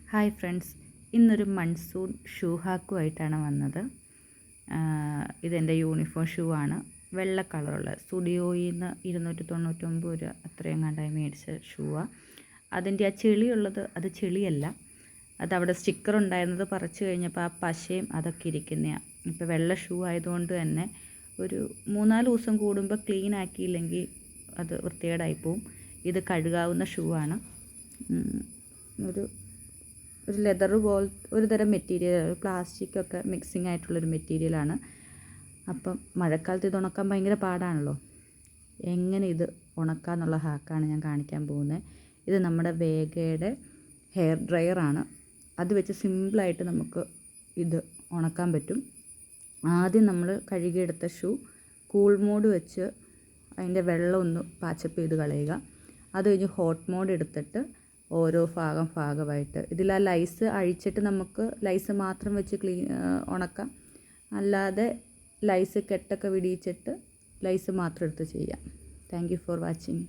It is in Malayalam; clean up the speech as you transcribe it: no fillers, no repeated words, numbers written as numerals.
ഹായ് ഫ്രണ്ട്സ്, ഇന്നൊരു മൺസൂൺ ഷൂ ഹാക്കുമായിട്ടാണ് വന്നത്. ഇതെൻ്റെ യൂണിഫോം ഷൂ ആണ്. വെള്ള കളറുള്ള സ്റ്റുഡിയോയിൽ നിന്ന് 299 രൂപ അത്രയും കണ്ടായി മേടിച്ച ഷൂവാണ്. അതിൻ്റെ ആ ചെളിയുള്ളത് അത് ചെളിയല്ല, അതവിടെ സ്റ്റിക്കർ ഉണ്ടായിരുന്നത് പറിച്ചു കഴിഞ്ഞപ്പോൾ ആ പശയും അതൊക്കെ ഇരിക്കുന്നതാണ്. ഇപ്പോൾ വെള്ള ഷൂ ആയതുകൊണ്ട് തന്നെ ഒരു 3-4 ദിവസം കൂടുമ്പോൾ ക്ലീൻ ആക്കിയില്ലെങ്കിൽ അത് വൃത്തികേടായി പോവും. ഇത് കഴുകാവുന്ന ഷൂ ആണ്. ഒരു ലെതർ ഒരു തരം മെറ്റീരിയൽ, പ്ലാസ്റ്റിക്കൊക്കെ മിക്സിങ് ആയിട്ടുള്ളൊരു മെറ്റീരിയലാണ്. അപ്പം മഴക്കാലത്ത് ഇത് ഉണക്കാൻ ഭയങ്കര പാടാണല്ലോ. എങ്ങനെ ഇത് ഉണക്കാന്നുള്ള ഹാക്കാണ് ഞാൻ കാണിക്കാൻ പോകുന്നത്. ഇത് നമ്മുടെ വേഗയുടെ ഹെയർ ഡ്രയറാണ്. അത് വെച്ച് സിമ്പിളായിട്ട് നമുക്ക് ഇത് ഉണക്കാൻ പറ്റും. ആദ്യം നമ്മൾ കഴുകിയെടുത്ത ഷൂ കൂൾ മോഡ് വെച്ച് അതിൻ്റെ വെള്ളം ഒന്ന് പാച്ചപ്പ് ചെയ്ത് കളയുക. അത് കഴിഞ്ഞ് ഹോട്ട് മോഡ് എടുത്തിട്ട് ഓരോ ഭാഗമായിട്ട് ഇതിൽ ആ ലൈസ് അഴിച്ചിട്ട് നമുക്ക് ലൈസ് മാത്രം വെച്ച് ഉണക്കാം. അല്ലാതെ ലൈസ് കെട്ടൊക്കെ വിടിയിച്ചിട്ട് ലൈസ് മാത്രം എടുത്ത് ചെയ്യാം. Thank you for watching.